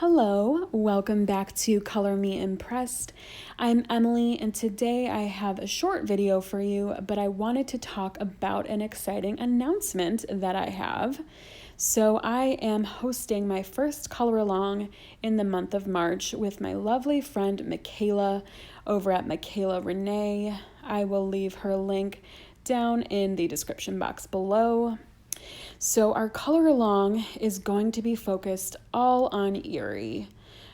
Hello, welcome back to Color Me Impressed. I'm Emily, and today I have a short video for you, but I wanted to talk about an exciting announcement that I have. So I am hosting my first Coloralong in the month of March with my lovely friend Michaela over at Michaela Renee. I will leave her link down in the description box below. So our color along is going to be focused all on Eriy.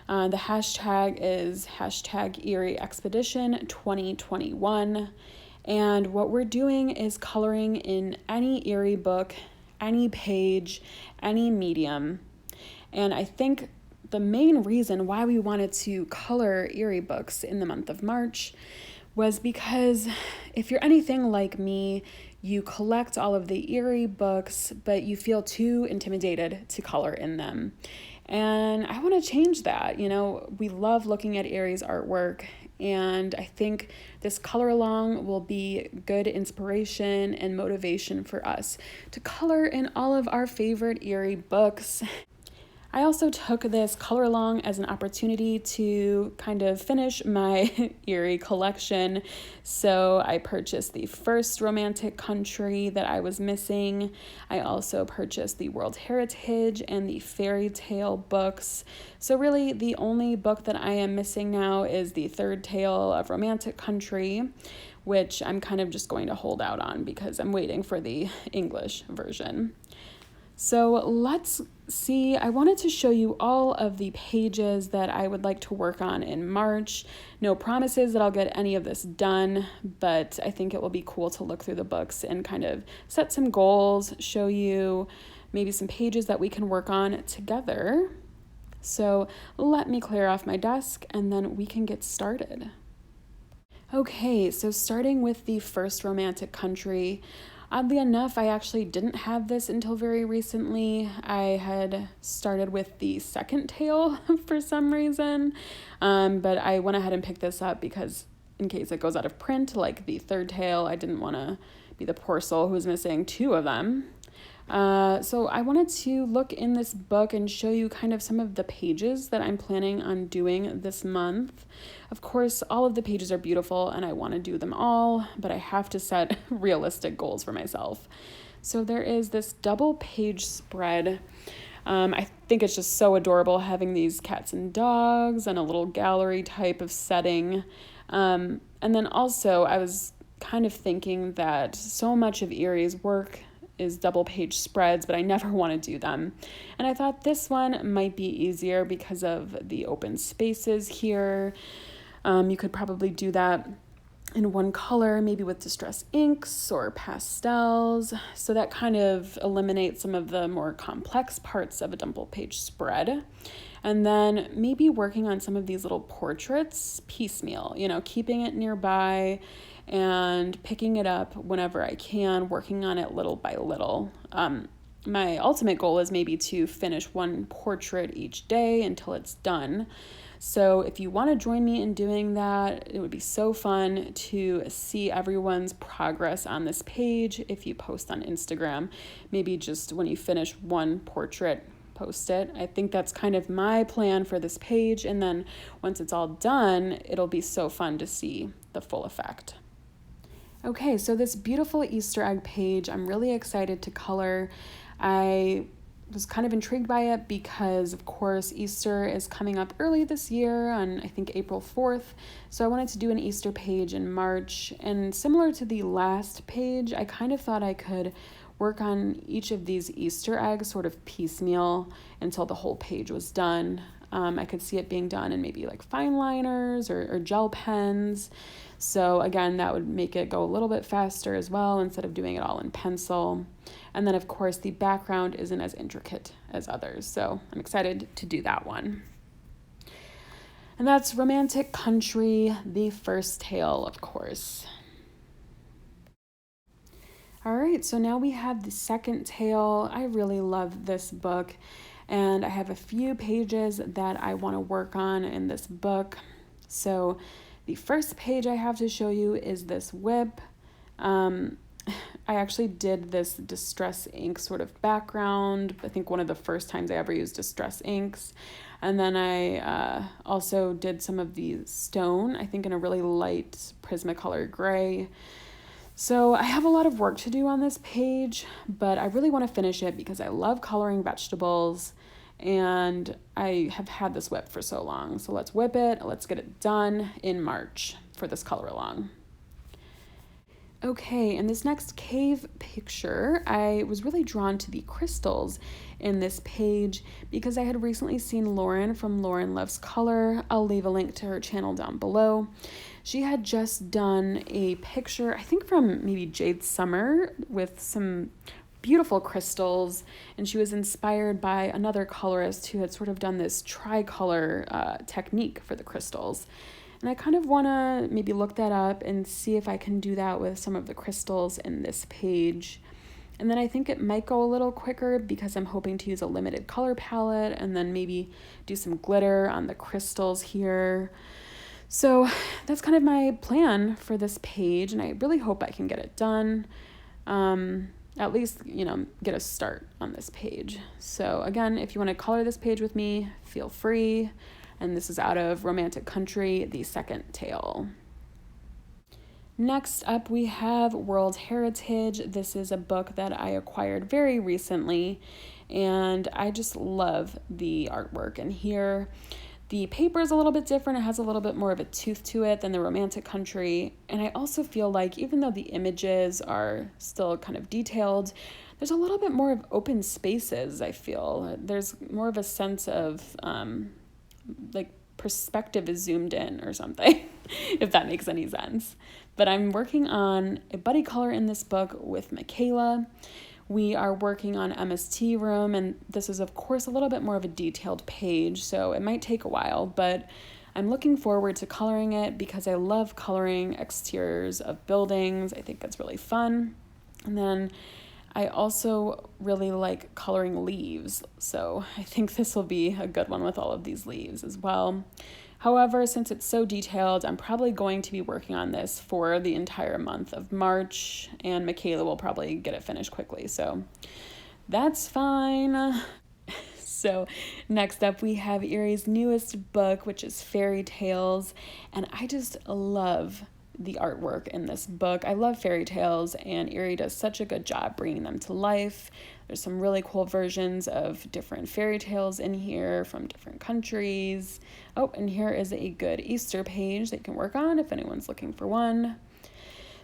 The hashtag is hashtag Eriy Expedition 2021. And what we're doing is coloring in any Eriy book, any page, any medium. And I think the main reason why we wanted to color Eriy books in the month of March was because if you're anything like me, you collect all of the Eriy books, but you feel too intimidated to color in them. And I want to change that. You know, we love looking at Eriy's artwork, and I think this color along will be good inspiration and motivation for us to color in all of our favorite Eriy books. I also took this color along as an opportunity to kind of finish my Eriy collection. So I purchased the first Romantic Country that I was missing. I also purchased the World Heritage and the Fairy Tale books. So really the only book that I am missing now is the third tale of Romantic Country, which I'm kind of just going to hold out on because I'm waiting for the English version. So let's see, I wanted to show you all of the pages that I would like to work on in March. No promises that I'll get any of this done, but I think it will be cool to look through the books and kind of set some goals, show you maybe some pages that we can work on together. So let me clear off my desk and then we can get started. Okay, so starting with the first Romantic Country. Oddly enough, I actually didn't have this until very recently. I had started with the second tale for some reason, but I went ahead and picked this up because in case it goes out of print, like the third tale, I didn't want to be the poor soul who was missing two of them. So I wanted to look in this book and show you kind of some of the pages that I'm planning on doing this month. Of course, all of the pages are beautiful and I want to do them all, but I have to set realistic goals for myself. So there is this double page spread. I think it's just so adorable having these cats and dogs and a little gallery type of setting. And then also I was kind of thinking that so much of Eriy's work is double page spreads, but I never want to do them. And I thought this one might be easier because of the open spaces here. You could probably do that in one color, maybe with distress inks or pastels. So that kind of eliminates some of the more complex parts of a double page spread. And then maybe working on some of these little portraits piecemeal, keeping it nearby and picking it up whenever I can, working on it little by little. My ultimate goal is maybe to finish one portrait each day until it's done. So if you want to join me in doing that, it would be so fun to see everyone's progress on this page. If you post on Instagram, maybe just when you finish one portrait, post it. I think that's kind of my plan for this page. And then once it's all done, it'll be so fun to see the full effect. Okay, so this beautiful Easter egg page, I'm really excited to color. I was kind of intrigued by it because, of course, Easter is coming up early this year on, I think, April 4th. So I wanted to do an Easter page in March. And similar to the last page, I kind of thought I could work on each of these Easter eggs sort of piecemeal until the whole page was done. I could see it being done in maybe like fine liners or gel pens. So again, that would make it go a little bit faster as well instead of doing it all in pencil. And then of course the background isn't as intricate as others. So I'm excited to do that one. And that's Romantic Country, the first tale, of course. All right, so now we have the second tale. I really love this book, and I have a few pages that I want to work on in this book. So the first page I have to show you is this whip. I actually did this Distress ink sort of background. I think one of the first times I ever used Distress inks. And then I also did some of the stone, I think in a really light Prismacolor gray. So I have a lot of work to do on this page, but I really want to finish it because I love coloring vegetables and I have had this whip for so long. So let's whip it. Let's get it done in March for this color along. Okay, in this next cave picture, I was really drawn to the crystals in this page because I had recently seen Lauren from Lauren Loves Color. I'll leave a link to her channel down below. She had just done a picture, I think from maybe Jade Summer, with some beautiful crystals, and she was inspired by another colorist who had sort of done this tricolor technique for the crystals. And I kind of want to maybe look that up and see if I can do that with some of the crystals in this page. And then I think it might go a little quicker because I'm hoping to use a limited color palette and then maybe do some glitter on the crystals here. So that's kind of my plan for this page, and I really hope I can get it done. At least, get a start on this page. So again, if you want to color this page with me, feel free. And this is out of Romantic Country, The Second Tale. Next up, we have World Heritage. This is a book that I acquired very recently, and I just love the artwork in here. The paper is a little bit different. It has a little bit more of a tooth to it than the Romantic Country. And I also feel like even though the images are still kind of detailed, there's a little bit more of open spaces, I feel. There's more of a sense of like perspective is zoomed in or something, if that makes any sense. But I'm working on a buddy color in this book with Michaela. We are working on MST Room, and this is of course a little bit more of a detailed page, so it might take a while, but I'm looking forward to coloring it because I love coloring exteriors of buildings. I think that's really fun. And then I also really like coloring leaves, so I think this will be a good one with all of these leaves as well. However, since it's so detailed, I'm probably going to be working on this for the entire month of March, and Michaela will probably get it finished quickly, so that's fine. So next up we have Eriy's newest book, which is Fairy Tales, and I just love the artwork in this book. I love fairy tales, and Eriy does such a good job bringing them to life. There's some really cool versions of different fairy tales in here from different countries. Oh, and here is a good Easter page that you can work on if anyone's looking for one.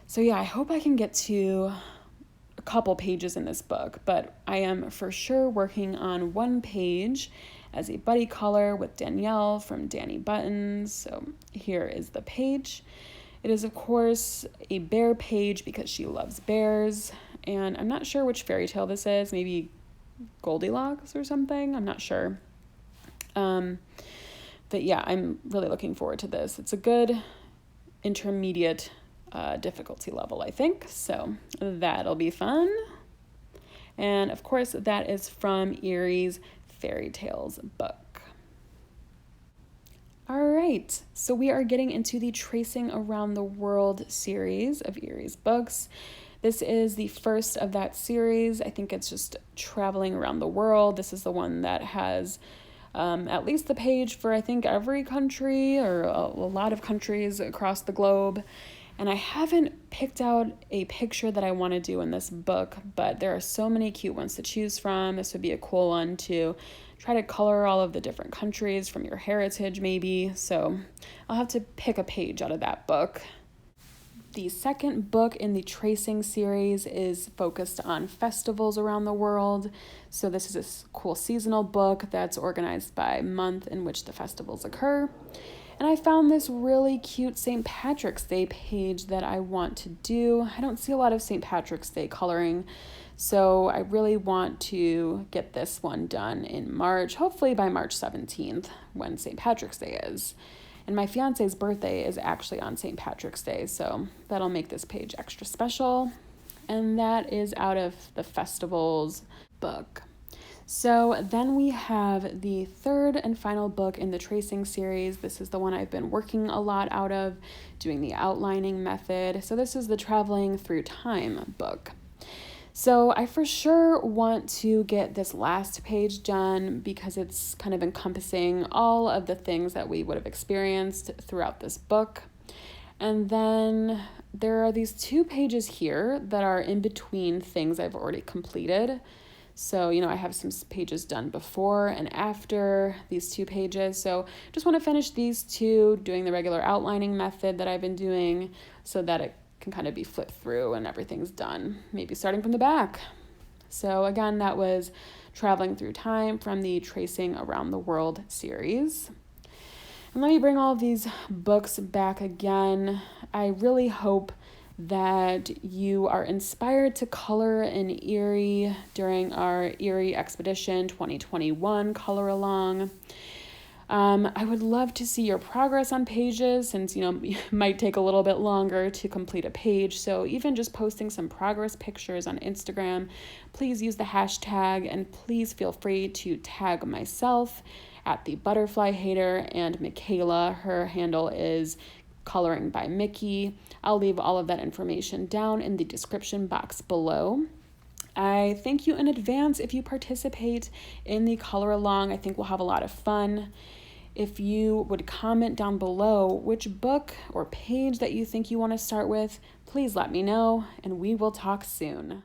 So yeah, I hope I can get to a couple pages in this book, but I am for sure working on one page as a buddy color with Danielle from Dani Buttons. So here is the page. It is, of course, a bear page because she loves bears, and I'm not sure which fairy tale this is, maybe Goldilocks or something, I'm not sure. But yeah, I'm really looking forward to this. It's a good intermediate difficulty level, I think, so that'll be fun. And of course, that is from Eriy's Fairy Tales book. All right, so we are getting into the Tracing Around the World series of Eriy's books. This is the first of that series. I think it's just traveling around the world. This is the one that has at least the page for, I think, every country or a lot of countries across the globe. And I haven't picked out a picture that I want to do in this book, but there are so many cute ones to choose from. This would be a cool one to try to color all of the different countries from your heritage maybe. So I'll have to pick a page out of that book. The second book in the Tracing series is focused on festivals around the world. So this is a cool seasonal book that's organized by month in which the festivals occur. And I found this really cute St. Patrick's Day page that I want to do. I don't see a lot of St. Patrick's Day coloring, so I really want to get this one done in March, hopefully by March 17th, when St. Patrick's Day is. And my fiance's birthday is actually on St. Patrick's Day, so that'll make this page extra special. And that is out of the Festivals book. So then we have the third and final book in the tracing series. This is the one I've been working a lot out of, doing the outlining method. So this is the Traveling Through Time book. So I for sure want to get this last page done because it's kind of encompassing all of the things that we would have experienced throughout this book. And then there are these 2 pages here that are in between things I've already completed. So, I have some pages done before and after these 2 pages. So just want to finish these 2, doing the regular outlining method that I've been doing so that it can kind of be flipped through and everything's done, maybe starting from the back. So again, that was Traveling Through Time from the Tracing Around the World series. And let me bring all of these books back again. I really hope that you are inspired to color in Eriy during our Eriy Expedition 2021 Coloralong. I would love to see your progress on pages since, it might take a little bit longer to complete a page. So even just posting some progress pictures on Instagram, please use the hashtag and please feel free to tag myself at the Butterfly Hater and Michaela. Her handle is Coloring by Mickey. I'll leave all of that information down in the description box below. I thank you in advance if you participate in the color along. I think we'll have a lot of fun. If you would comment down below which book or page that you think you want to start with, please let me know, and we will talk soon.